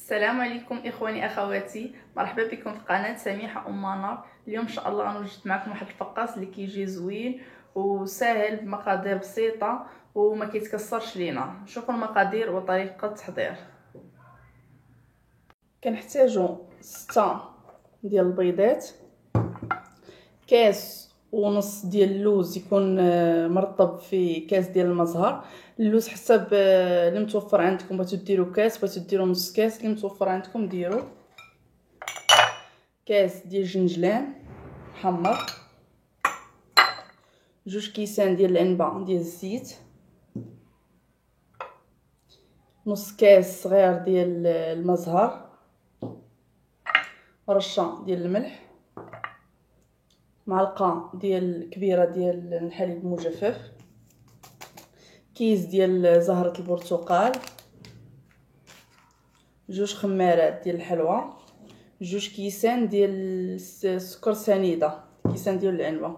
السلام عليكم اخواني اخواتي، مرحبا بكم في قناه سميحه ام منار. اليوم ان شاء الله غنوجد معكم واحد الفقاص اللي كيجي زوين وسهل بمقادير بسيطه وما كيتكسرش لينا. شوفوا المقادير وطريقه التحضير. كنحتاجو 6 ديال البيضات، كاس ونص ديال اللوز يكون مرطب في كاس ديال المزهر. اللوز حسب اللي متوفر عندكم، بغيتو ديروا كاس، بغيتو ديروا نص كاس، اللي متوفر عندكم ديروا. كاس ديال الجنجلان محمر، 2 كيسان ديال العنبه ديال الزيت، نص كاس صغير ديال المزهر، رشه ديال الملح، معلقه ديال كبيره ديال الحليب المجفف، كيس ديال زهرة البرتقال، 2 خمارات ديال الحلوى، 2 كيسان ديال السكر سنيده، كيسان ديال العنبه،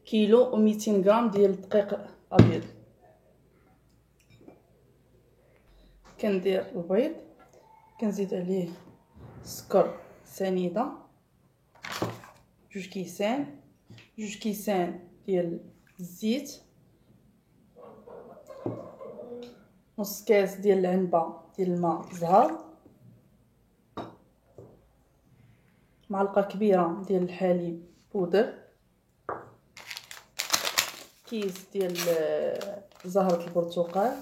كيلو و200 غرام ديال الدقيق ابيض. كندير البيض، كنزيد عليه سكر سنيده 2 كيسان، 2 كيسان ديال الزيت، نص كاس ديال العنبه ديال الماء زهر، معلقه كبيره ديال الحليب بودر، كيس ديال زهرة البرتقال،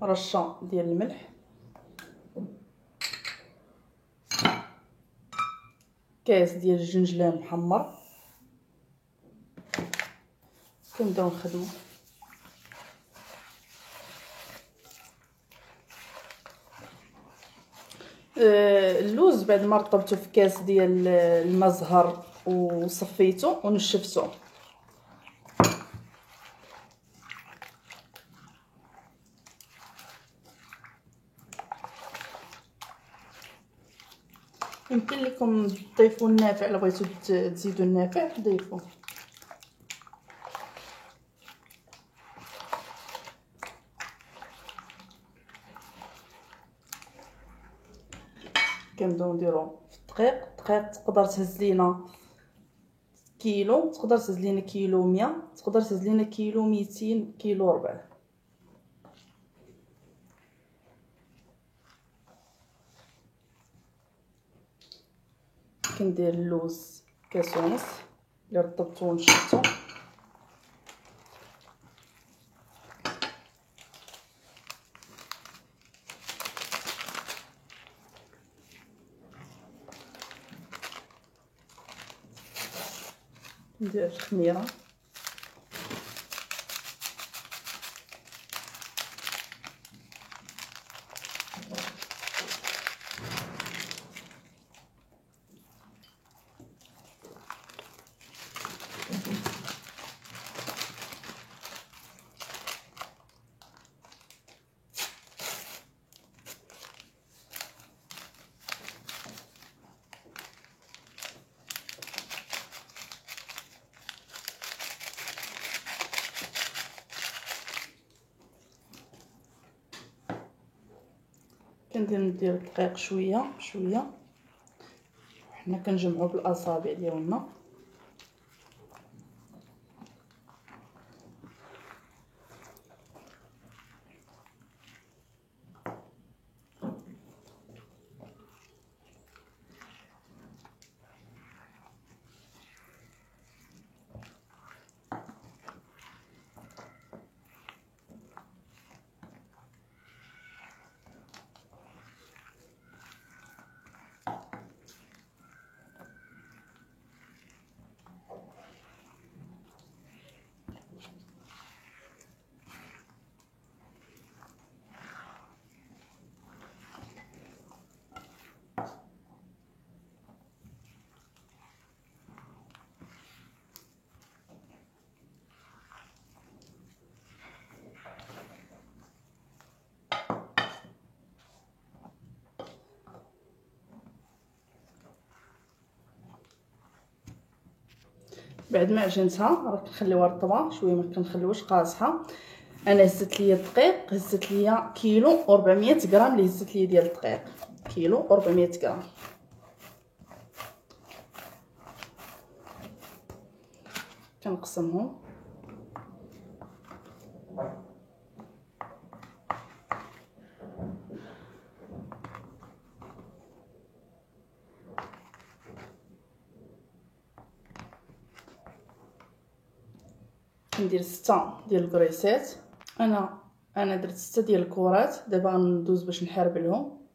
رشه ديال الملح، كاس ديال الجنجلان محمر. كنبداو نخدمو. اللوز بعد ما رطبته في كاس ديال المزهر وصفيته ونشفته، يمكن لكم تضيفوا النافع، الا بغيتو تزيدوا النافع ضيفوا. كنبداو نديرو في الدقيق تقدر تهز لينا كيلو، تقدر تهز لينا كيلو 100، تقدر تهز لينا كيلو 200، كيلو ربع. كندير اللوز كاس ونص اللي رطبته ونشفته، ندير الخميره، ندير الدقيق شويه بشويه، حنا كنجمعوا بالاصابع ديالنا. بعد ما عجنتها راه كنخليوها رطبه شويه، ما كنخليوهاش قاصحه. انا هزت ليا الدقيق، هزت ليا كيلو و400 غرام اللي هزت ليا ديال الدقيق، كيلو و400 غرام. كنقسمهم كندير 6 ديال الكريسات. انا درت 6 ديال الكرات. دابا غندوز باش نحربلهم.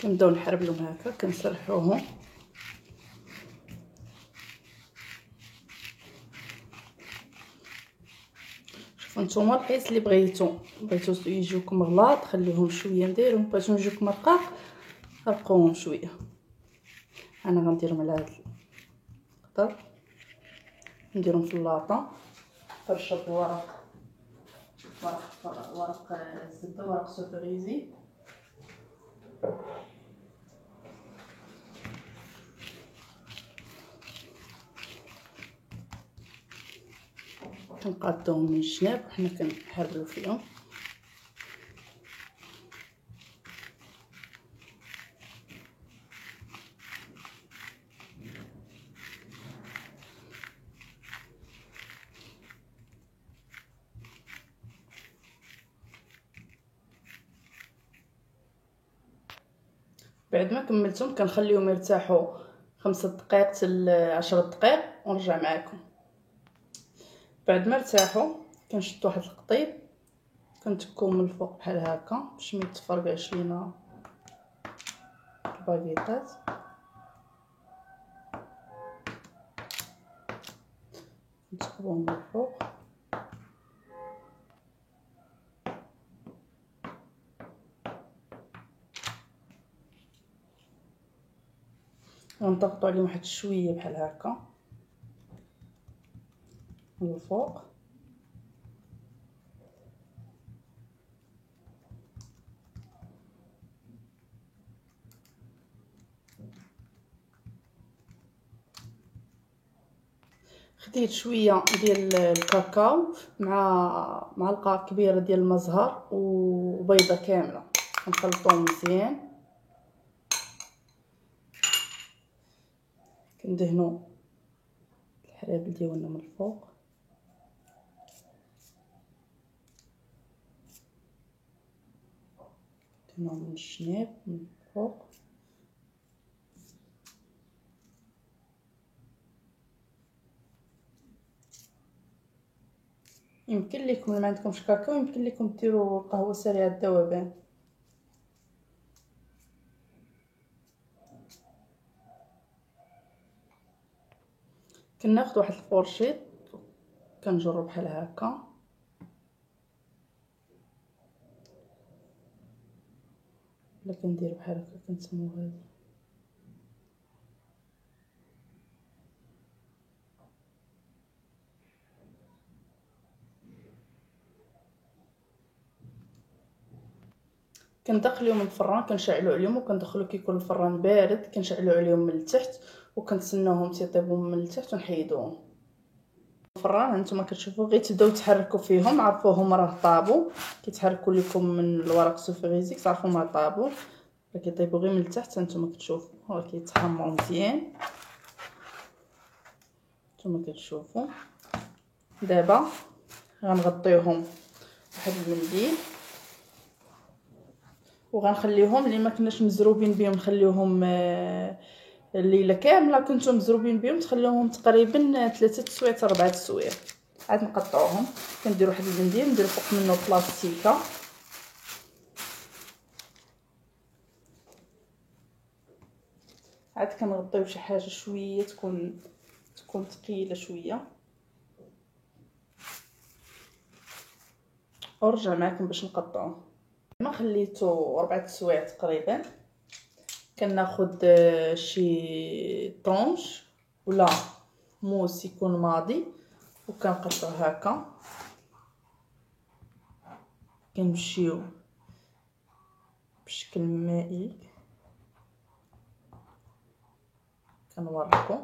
كنبداو نحربلهم هكا، كنسرحوهم. شوفوا نتوما القيس اللي بغيتو يجيوكم غلاط خليهم شويه، نديرهم باش يجيوكم رقاق رقوهم شويه. انا غنديرهم على هاد القدر، نديرهم في اللاطه، فرشه الورق، ورق الزبده، ورق سوفريزي. كنقادوهم من الجناب وحنا كنحربلو فيهم. بعد ما كملتهم كنخليهم يرتاحوا 5 دقائق حتى 10 دقائق ونرجع معكم. بعد ما ارتاحوا كنشد واحد القطيب كنتكوه من الفوق بحال هكا باش ما يتفرقعش لينا الباكيطات. نتقبوهم من الفوق. غنضغطوا عليهم واحد شويه بحال هكا من الفوق. خديت شويه ديال الكاكاو مع معلقه كبيره ديال المزهر وبيضه كامله، كنخلطوهم مزيان. كندهنوا الحليب ديالنا من الفوق. كندهنوا من الجناب من الفوق. يمكن لكم ما عندكمش كاكاو يمكن لكم ديروا قهوه سريعه الذوبان. كناخذ واحد الفورشيط كنجرو بحال هكا، ولا كندير بحال هكا كنسمو هذا. كندخليهم الفران، كنشعلو عليهم وكندخلو كيكون الفران بارد، كنشعلو عليهم من التحت وكنتسناوهم تيطيبوا من التحت ونحيدوهم. الفران هانتوما كتشوفوا غير تبداو تحركوا فيهم عرفوهم راه طابوا، كيتحركوا لكم من الورق سوفريزي كتعرفوا راه طابوا، راه كيطيبوا غير من التحت. هانتوما كتشوفوا راه كيتحمروا مزيان. نتوما كتشوفوا دابا غنغطيوهم بواحد المنديل وغنخليهم اللي ما كناش مزروبين بهم نخليوهم الليله كامله كنتو مزروبين بهم تخليوهم تقريبا 3 تسوايع 4 تسوايع. عاد نقطعوهم، كندير واحد المنديل ندير فوق منه بلاستيكه عاد كنغطيو بشي حاجه شويه تكون ثقيله شويه ورجع معكم باش نقطعوه. ما خليته 4 تسوايع تقريبا. كناخذ شي طونج ولا موس يكون ماضي وكنقطعو هكا، كنمشيو بشكل مائي كنورقو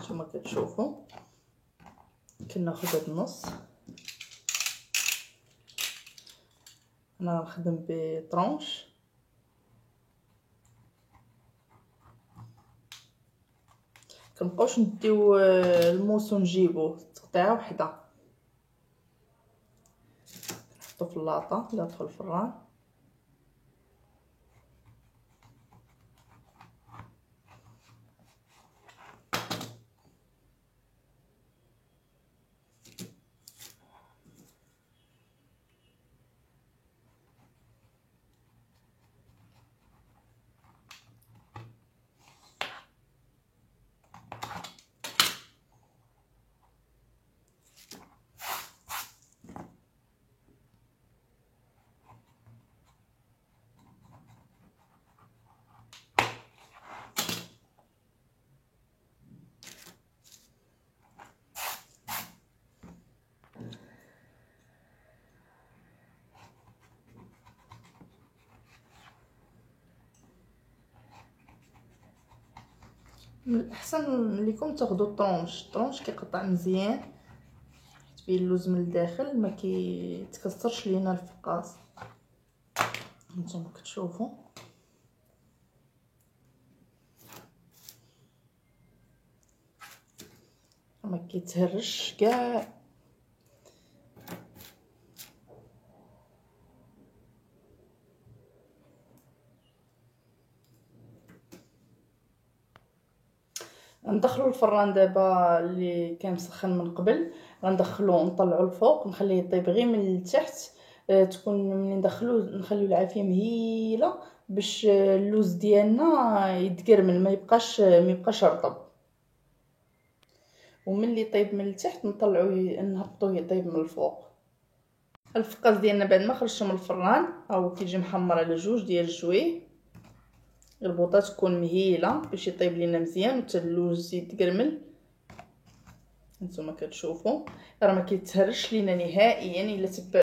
نتوما كتشوفوا كناخذ هاد النص. انا غنخدم بطرونش. كنبقاوش نديو الموس نجيبوه تقطيعه وحده، نحطو في اللاطه لا تدخل الفران. من الاحسن ليكم تاخذوا الطرونش كيقطع مزيان، تبين اللوز من الداخل ما كيتكسرش لينا الفقاص. نتوما كتشوفوا ما كيتهرش كاع. ندخلو الفران دابا اللي كان مسخن من قبل، غندخلو نطلعو الفوق نخليه يطيب غير من التحت. تكون ملي ندخلو نخليو العافيه مهيله باش اللوز ديالنا يتقرمل ما يبقاش رطب. وملي يطيب من التحت نطلعو نهبطوه يطيب من الفوق. الفقاس ديالنا بعد ما خرجته من الفران ها هو كيجي محمر على جوج ديال الجويه. البوطه تكون مهيله باش يطيب لينا مزيان وحتى اللوز يتقرمل. نتوما كتشوفوا راه ما كيتهرش لينا نهائيا الا تبع.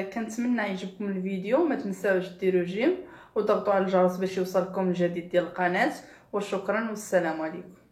كنتمنى يعجبكم الفيديو، ما تنساوش ديروا جيم وضغطوا على الجرس باش يوصلكم الجديد ديال القناه. وشكرا والسلام عليكم.